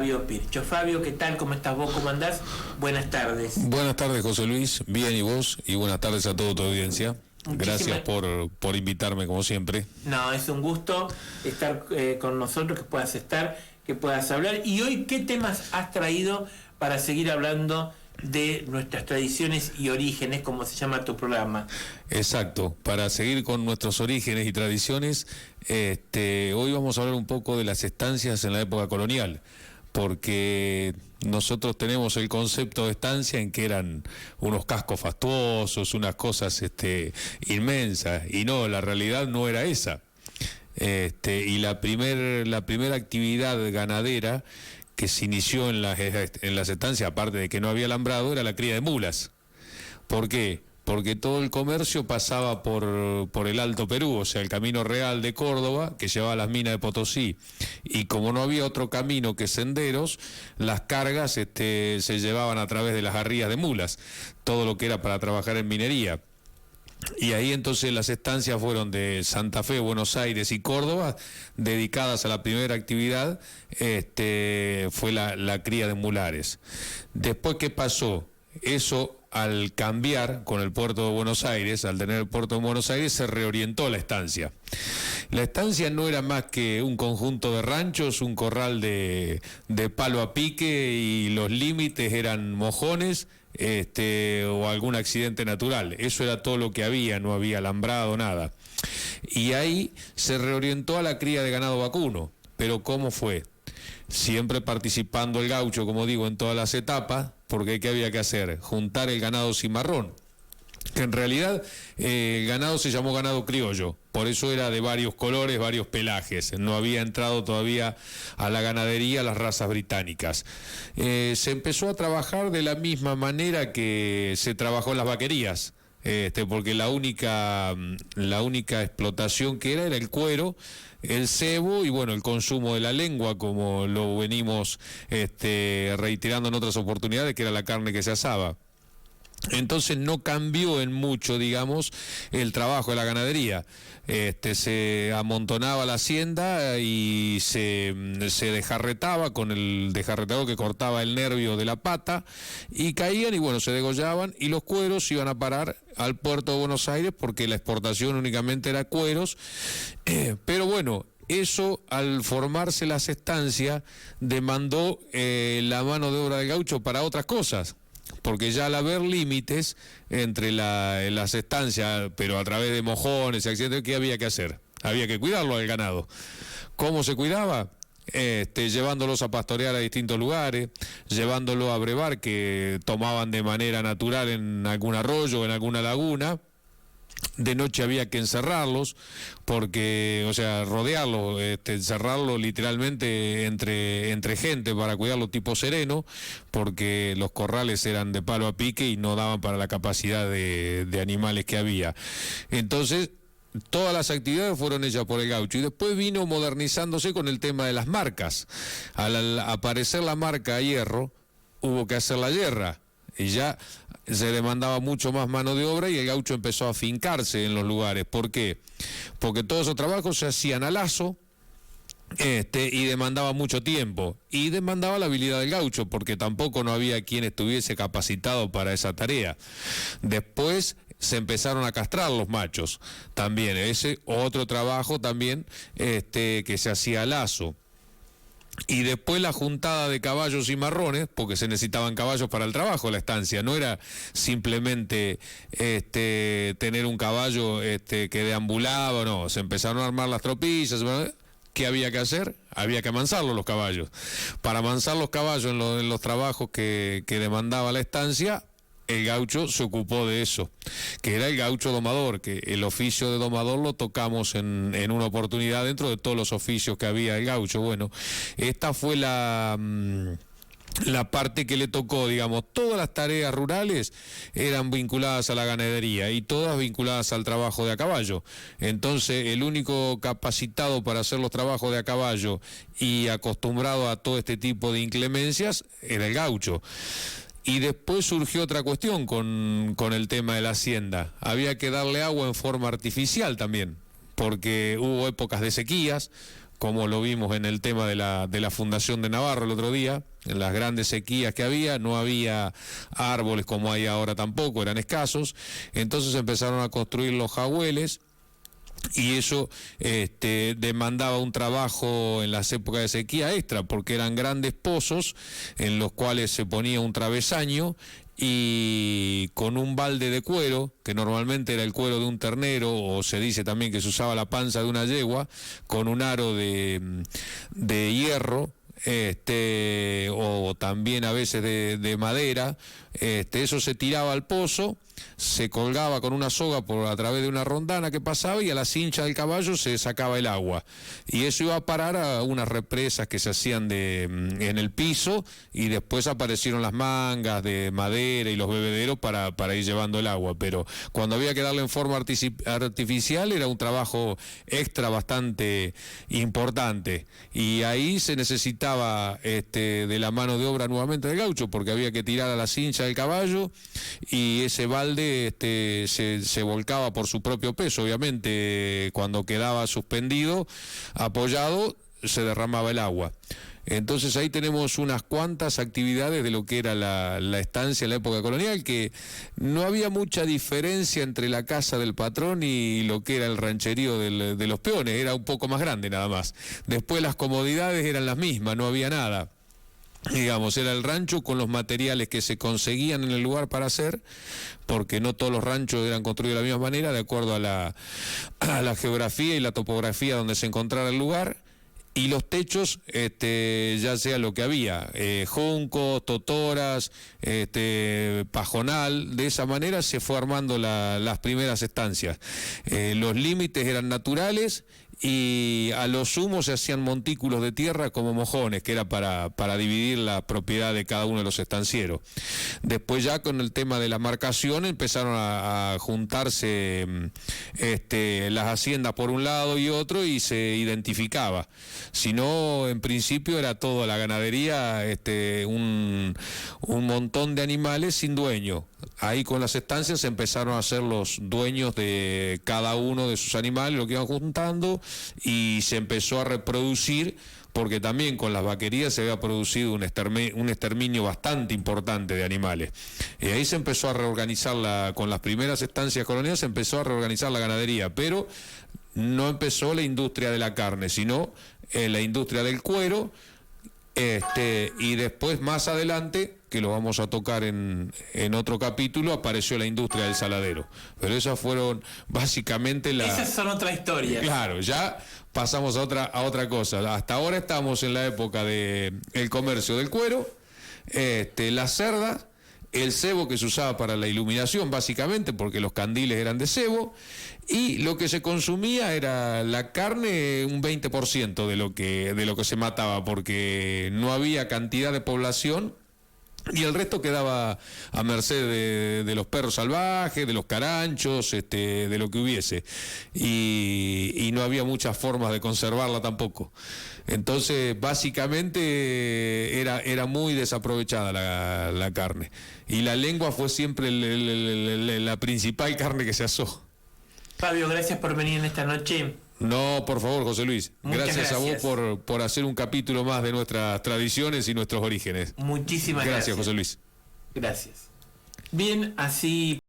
Fabio Pircho. Fabio, ¿qué tal? ¿Cómo estás vos? ¿Cómo andás? Buenas tardes. Buenas tardes, José Luis. Bien, ¿y vos? Y buenas tardes a toda tu audiencia. Gracias por invitarme, como siempre. No, es un gusto estar con nosotros, que puedas estar, que puedas hablar. Y hoy, ¿qué temas has traído para seguir hablando de nuestras tradiciones y orígenes, como se llama tu programa? Exacto, para seguir con nuestros orígenes y tradiciones, hoy vamos a hablar un poco de las estancias en la época colonial, porque nosotros tenemos el concepto de estancia en que eran unos cascos fastuosos, unas cosas inmensas, y no, la realidad no era esa. Y la primera actividad ganadera que se inició en las estancias, aparte de que no había alambrado, era la cría de mulas. ¿Por qué? Porque todo el comercio pasaba por el Alto Perú, o sea, el camino real de Córdoba, que llevaba a las minas de Potosí, y como no había otro camino que senderos, las cargas se llevaban a través de las arrías de mulas, todo lo que era para trabajar en minería. Y ahí entonces las estancias fueron de Santa Fe, Buenos Aires y Córdoba, dedicadas a la primera actividad, fue la cría de mulares. Después, ¿qué pasó? Eso, al cambiar con el puerto de Buenos Aires, al tener el puerto de Buenos Aires, se reorientó la estancia. La estancia no era más que un conjunto de ranchos, un corral de palo a pique, y los límites eran mojones, o algún accidente natural. Eso era todo lo que había, no había alambrado, nada. Y ahí se reorientó a la cría de ganado vacuno. Pero ¿cómo fue? Siempre participando el gaucho, como digo, en todas las etapas, porque ¿qué había que hacer? Juntar el ganado cimarrón, que en realidad el ganado se llamó ganado criollo, por eso era de varios colores, varios pelajes, no había entrado todavía a la ganadería las razas británicas. Se empezó a trabajar de la misma manera que se trabajó en las vaquerías, porque la única explotación que era el cuero, el cebo y bueno, el consumo de la lengua, como lo venimos reiterando en otras oportunidades, que era la carne que se asaba. Entonces no cambió en mucho, digamos, el trabajo de la ganadería. Se amontonaba la hacienda y se desjarretaba con el desjarretador que cortaba el nervio de la pata, y caían y bueno, se degollaban, y los cueros iban a parar al puerto de Buenos Aires, porque la exportación únicamente era cueros. Pero bueno, eso, al formarse las estancias, demandó la mano de obra del gaucho para otras cosas, porque ya al haber límites entre las estancias, pero a través de mojones y accidentes, ¿qué había que hacer? Había que cuidarlo al ganado. ¿Cómo se cuidaba? Llevándolos a pastorear a distintos lugares, llevándolo a brevar, que tomaban de manera natural en algún arroyo, en alguna laguna. De noche había que encerrarlos, porque, o sea, rodearlos, encerrarlos literalmente entre gente para cuidarlo tipo sereno, porque los corrales eran de palo a pique y no daban para la capacidad de animales que había. Entonces, todas las actividades fueron hechas por el gaucho, y después vino modernizándose con el tema de las marcas. Al aparecer la marca hierro, hubo que hacer la yerra, y ya se demandaba mucho más mano de obra, y el gaucho empezó a afincarse en los lugares. ¿Por qué? Porque todos esos trabajos se hacían a lazo, y demandaba mucho tiempo, y demandaba la habilidad del gaucho, porque tampoco no había quien estuviese capacitado para esa tarea. Después se empezaron a castrar los machos, también ese otro trabajo también, que se hacía a lazo. Y después la juntada de caballos y marrones, porque se necesitaban caballos para el trabajo de la estancia. No era simplemente tener un caballo que deambulaba, no. Se empezaron a armar las tropillas. ¿Qué había que hacer? Había que amansarlos los caballos. Para amansar los caballos en los trabajos que demandaba la estancia, el gaucho se ocupó de eso, que era el gaucho domador, que el oficio de domador lo tocamos en una oportunidad dentro de todos los oficios que había el gaucho. Bueno, esta fue la parte que le tocó, digamos. Todas las tareas rurales eran vinculadas a la ganadería, y todas vinculadas al trabajo de a caballo. Entonces, el único capacitado para hacer los trabajos de a caballo y acostumbrado a todo este tipo de inclemencias era el gaucho. Y después surgió otra cuestión con el tema de la hacienda. Había que darle agua en forma artificial también, porque hubo épocas de sequías, como lo vimos en el tema de la Fundación de Navarro el otro día, en las grandes sequías que había, no había árboles como hay ahora tampoco, eran escasos, entonces empezaron a construir los jahueles, y eso demandaba un trabajo en las épocas de sequía extra, porque eran grandes pozos en los cuales se ponía un travesaño y con un balde de cuero, que normalmente era el cuero de un ternero, o se dice también que se usaba la panza de una yegua, con un aro de hierro, o también a veces de madera, eso se tiraba al pozo, se colgaba con una soga a través de una rondana que pasaba, y a la cincha del caballo se sacaba el agua, y eso iba a parar a unas represas que se hacían en el piso, y después aparecieron las mangas de madera y los bebederos para ir llevando el agua, pero cuando había que darle en forma artificial era un trabajo extra bastante importante, y ahí se necesitaba de la mano de obra nuevamente del gaucho, porque había que tirar a la cincha del caballo, y ese balde se volcaba por su propio peso, obviamente. Cuando quedaba suspendido, apoyado, se derramaba el agua. Entonces ahí tenemos unas cuantas actividades de lo que era la estancia en la época colonial, que no había mucha diferencia entre la casa del patrón y lo que era el rancherío de los peones, era un poco más grande nada más. Después las comodidades eran las mismas, no había nada. Digamos, era el rancho con los materiales que se conseguían en el lugar para hacer, porque no todos los ranchos eran construidos de la misma manera, de acuerdo a la geografía y la topografía donde se encontrara el lugar, y los techos, ya sea lo que había, juncos, totoras, pajonal, de esa manera se fue armando las primeras estancias. Los límites eran naturales, y a lo sumo se hacían montículos de tierra como mojones, que era para dividir la propiedad de cada uno de los estancieros. Después ya con el tema de la marcación empezaron a juntarse las haciendas por un lado y otro, y se identificaba. Si no, en principio era toda la ganadería, un montón de animales sin dueño. Ahí con las estancias empezaron a ser los dueños de cada uno de sus animales, lo que iban juntando, y se empezó a reproducir, porque también con las vaquerías se había producido un exterminio bastante importante de animales. Y ahí se empezó a reorganizar, con las primeras estancias coloniales se empezó a reorganizar la ganadería, pero no empezó la industria de la carne, sino la industria del cuero, y después más adelante, que lo vamos a tocar en otro capítulo, apareció la industria del saladero. Pero esas fueron básicamente esas son otra historia. Claro, ya pasamos a otra cosa. Hasta ahora estamos en la época de el comercio del cuero, las cerdas, el cebo que se usaba para la iluminación, básicamente, porque los candiles eran de cebo, y lo que se consumía era la carne, un 20% de lo que se mataba, porque no había cantidad de población, y el resto quedaba a merced de los perros salvajes, de los caranchos, de lo que hubiese, y no había muchas formas de conservarla tampoco. Entonces básicamente era muy desaprovechada la carne, y la lengua fue siempre la principal carne que se asó. Fabio, gracias por venir en esta noche. No, por favor, José Luis. Gracias a vos por hacer un capítulo más de nuestras tradiciones y nuestros orígenes. Muchísimas gracias. Gracias, José Luis. Gracias. Bien, así